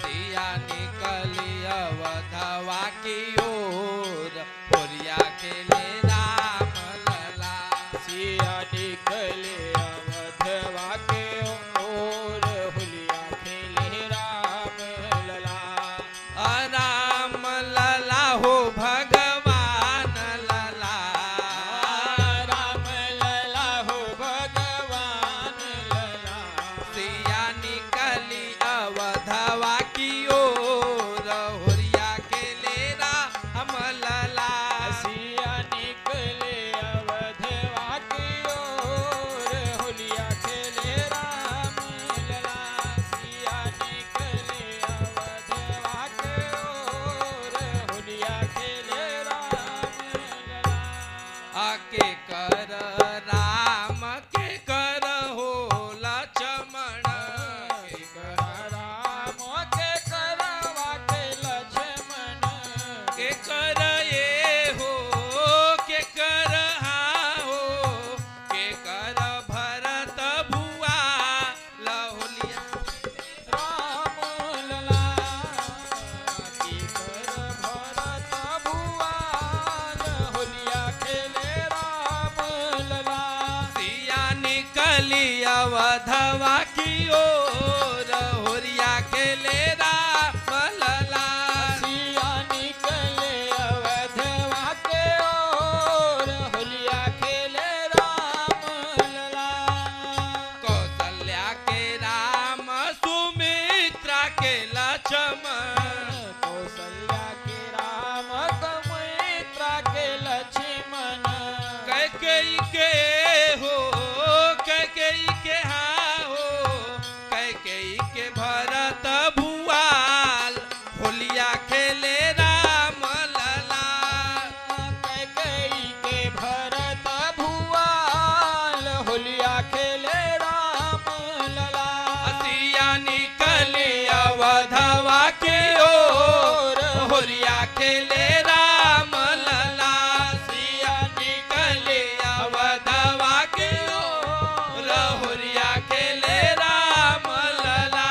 Speaker 1: सिया निकली अवधवा की ओर होलिया खेले राम लला
Speaker 2: सिया निकले अवधवा के ओर होलिया खेले राम लला
Speaker 1: राम लला हो भगवान लला
Speaker 2: राम लला हो भगवान लला
Speaker 1: सिया निकली अवधवा की ओर होलिया खेले राम लला
Speaker 2: सिया निकले अवधवा की ओर होलिया खेले राम लला सिया निकले अवधवा के ओर होलिया खेले राम लला
Speaker 1: आके कर राम के कर हो लक्ष्मण के कर
Speaker 2: राम के करवा के लक्ष्मण
Speaker 1: के कर ये हो के कर हा हो के कर भरत भुआ लहोलिया
Speaker 2: राम लला की कर भरत भुआन होलिया खेले राम लला
Speaker 1: सिया निकली अवधवा की ओर होलिया खेले राम लला
Speaker 2: सिया निकले अवधवा के ओर होलिया खेले राम लला
Speaker 1: कौशल्या के राम सुमित्रा के लक्ष्मण
Speaker 2: कौशल्या के राम कमैत्रा के लक्ष्मण
Speaker 1: कैकेयी के हो कैकेयी के हाँ हो कैकेयी के भरत भुआल होलिया खेले राम लला
Speaker 2: कैकेयी के भरत भुआल होलिया खेले राम लला
Speaker 1: सिया निकले अवधवा के ओर होलिया खेले राम लला सिया निकले अवधवा के ओर होलिया खेले राम लला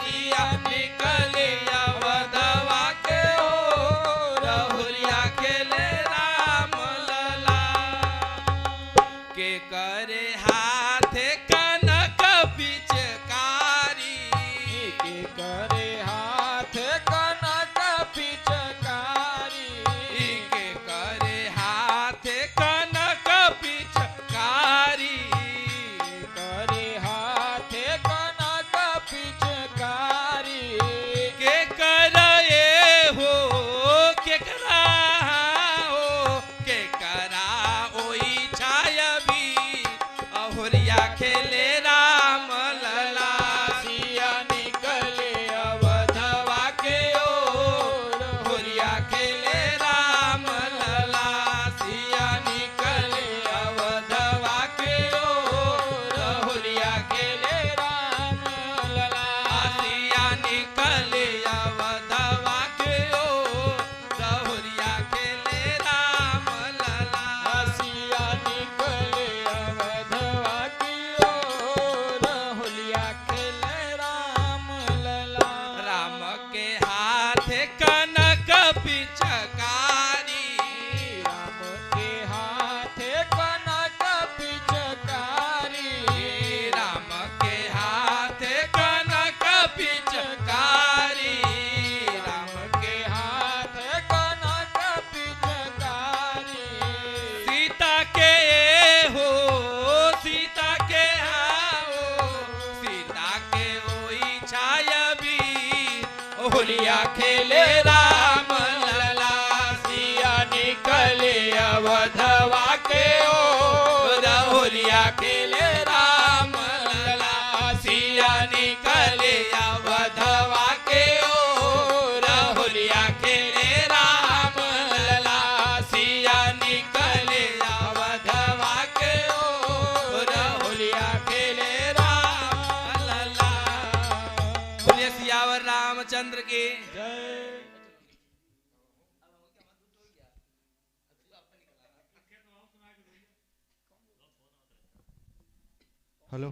Speaker 1: सिया निकले अवधवा के ओर होलिया खेले राम लला के करे हाथ कनक पिचकारी
Speaker 2: के करे हाथ कनक पिचकारी
Speaker 1: के करे हाथ कनक पिचकारी
Speaker 2: करे हाथ कनक पिचकारी
Speaker 1: के करे हो के करा हो के करा ओई छाया भी
Speaker 2: खेले राम लला सिया निकले वधवा के ओर होलिया खेले राम लला सिया निकले वधवा के ओर होलिया खेले राम लला। बोलिए सियावर रामचंद्र की।
Speaker 1: हेलो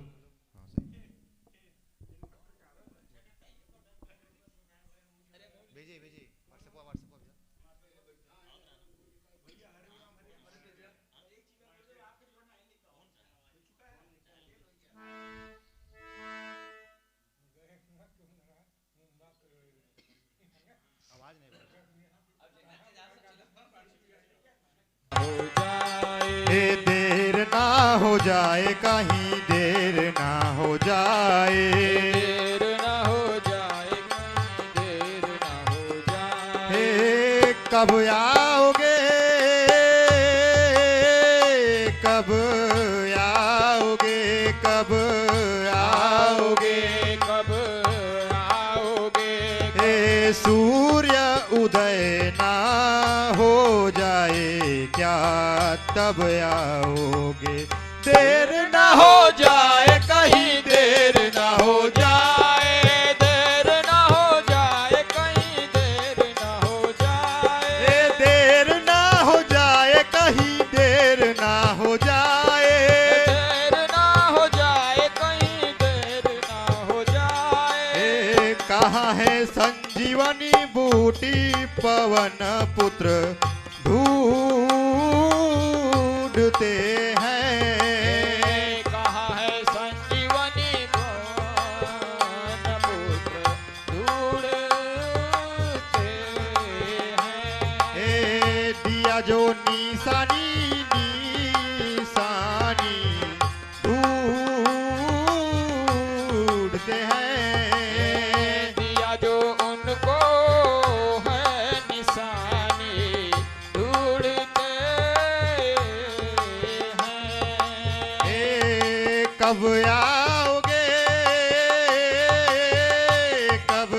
Speaker 1: भेजिए भेजिए व्हाट्सएप आवाज नहीं देर ना हो जाए कहीं देर ना हो जाए
Speaker 2: देर ना हो जाए कहीं देर ना हो जाए।
Speaker 1: हे कब आओगे कब आओगे कब आओगे
Speaker 2: कब आओगे
Speaker 1: हे सूर्य उदय ना हो जाए क्या तब आओगे देर ना हो जाए कहीं देर ना हो जाए
Speaker 2: देर ना हो जाए कहीं देर ना हो जाए।
Speaker 1: हे देर ना हो जाए कहीं देर ना हो जाए
Speaker 2: देर ना हो जाए कहीं देर ना हो जाए।
Speaker 1: हे कहाँ है संजीवनी बूटी पवन पुत्र ढूंढते हैं
Speaker 2: कहाँ है संजीवनी पवन पुत्र ढूंढते हैं।
Speaker 1: हे दिया जो निशानी निशानी ढूंढते हैं
Speaker 2: दिया जो उनको है निशानी ढूंढते हैं।
Speaker 1: हे कब आओगे कब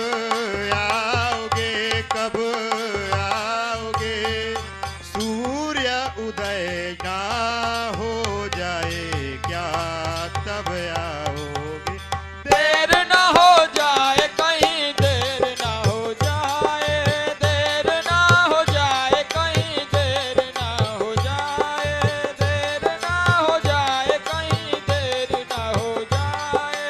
Speaker 1: आओगे कब आओगे सूर्य उदय ना हो जाए क्या तब आओगे
Speaker 2: देर ना हो जाए कहीं देर ना हो जाए। देर ना हो जाए कहीं देर ना हो जाए। देर ना हो जाए कहीं देर ना हो जाए।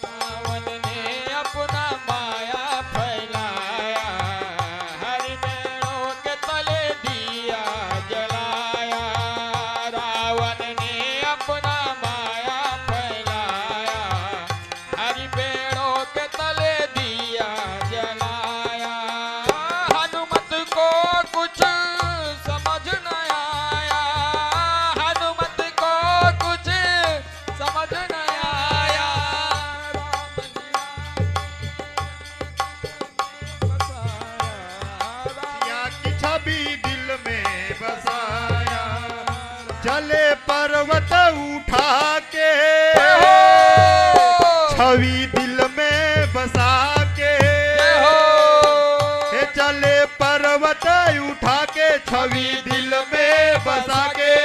Speaker 2: रावण ने अपना माया फैलाया हरि पेड़ों के तले दिया जलाया। रावण ने अपना माया फैलाया हरि पेड़ों के तले दिया जलाया। हनुमत को कुछ समझ न आया। हनुमत को कुछ समझ न आया।
Speaker 1: या की छवि दिल में बसाया चले पर्वत उठा के छवि दिल में बसा के हे चले पर्वत उठा के छवि दिल में बसा के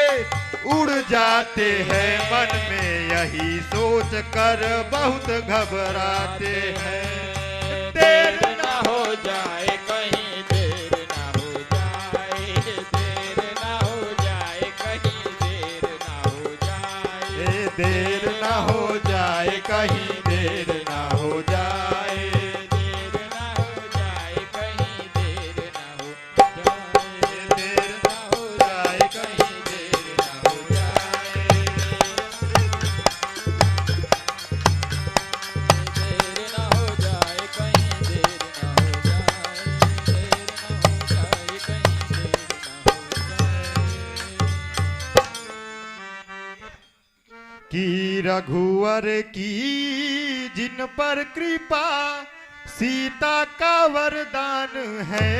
Speaker 1: उड़ जाते हैं मन में यही सोच कर बहुत घबराते हैं देर
Speaker 2: ना हो जाए कहीं देर ना हो जाए। देर ना हो जाए कहीं देर ना हो जाए।
Speaker 1: देर न हो जाए
Speaker 2: कहीं देर ना हो जाए, देर ना हो जाए, कहीं देर ना हो जाए, देर ना हो जाए, कहीं देर ना हो जाए, देर ना हो जाए, कहीं देर ना हो जाए, देर ना हो जाए, कहीं देर ना हो जाए।
Speaker 1: कि रघुवर की जिन पर कृपा सीता का वरदान है,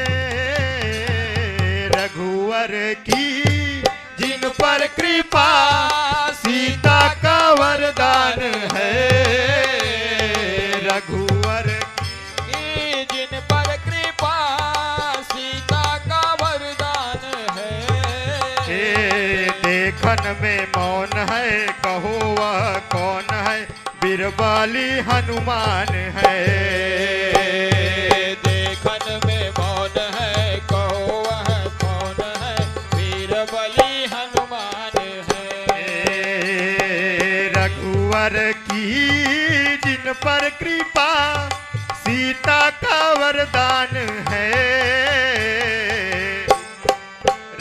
Speaker 1: रघुवर की जिन पर कृपा सीता का वरदान है, रघुवर
Speaker 2: कि जिन पर कृपा सीता का वरदान है,
Speaker 1: देखन में मौन है कहो वह कौन है, बिरबाली हनुमान है,
Speaker 2: देखन में मौन है कहो वह कौन है, वीरबली हनुमान है,
Speaker 1: रघुवर की जिन पर कृपा सीता का वरदान है,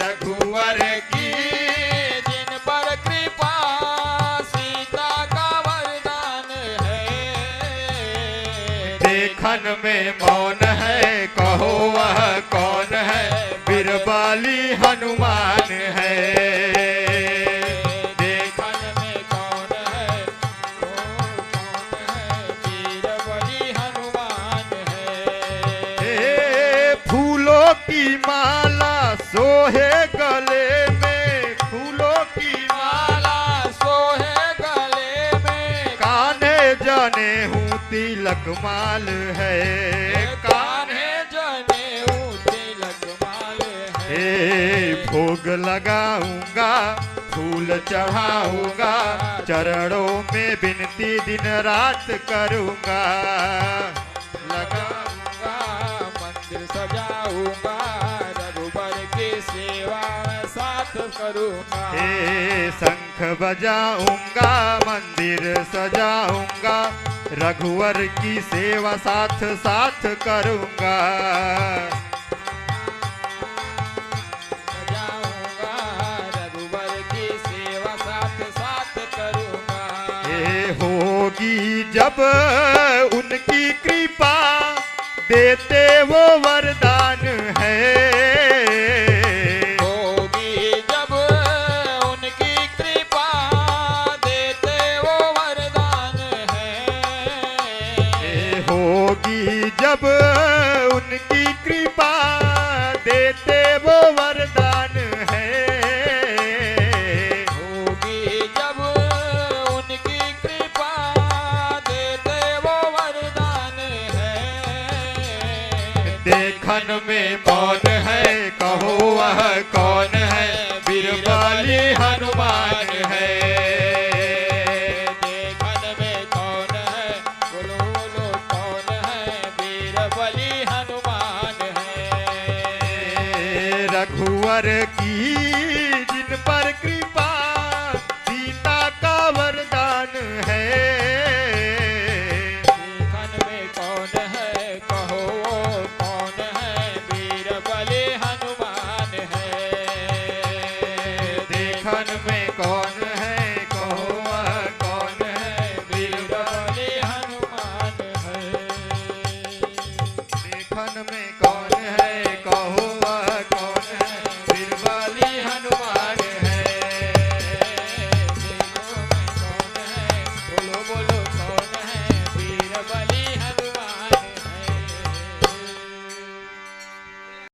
Speaker 1: रघुवर की
Speaker 2: जिन पर कृपा सीता का वरदान है,
Speaker 1: देखन में मौन है कहो वह कौन है, बिरबाली हनुमान है,
Speaker 2: देखन में कौन है वो कौन है, वीरबली हनुमान है,
Speaker 1: फूलों की माला सोहे गले में, फूलों की माला
Speaker 2: माला सोहे गले में,
Speaker 1: कान्हे जाने हूँ तिलक माल है,
Speaker 2: कान्हे जने तिलक माल है,
Speaker 1: भोग लगाऊंगा फूल चढ़ाऊंगा, चरणों में विनती दिन रात करूंगा,
Speaker 2: लगाऊंगा मंदिर सजाऊंगा, रघुबर की सेवा में साथ करूंगा,
Speaker 1: शंख बजाऊंगा मंदिर सजाऊंगा, रघुवर की सेवा साथ साथ करूंगा,
Speaker 2: सजाऊंगा रघुबर की सेवा साथ साथ करूंगा,
Speaker 1: होगी जब उनकी कृपा देते वो वरदान है,
Speaker 2: होगी जब उनकी कृपा देते वो वरदान है,
Speaker 1: होगी जब उनकी कृपा देते वो वरदान है,
Speaker 2: होगी जब उनकी कृपा देते वो वरदान है,
Speaker 1: देखन में मौन है कहो वह कौन है, बिरबाली हनुमान है,
Speaker 2: देखन में कौन है बोलो बोलो कौन है, वीरबली हनुमान है,
Speaker 1: रघुवर की जिन पर कृपा सीता का वरदान है,
Speaker 2: देखन में कौन है कहो वो कौन है, वीरबली हनुमान है,
Speaker 1: देखन में कौन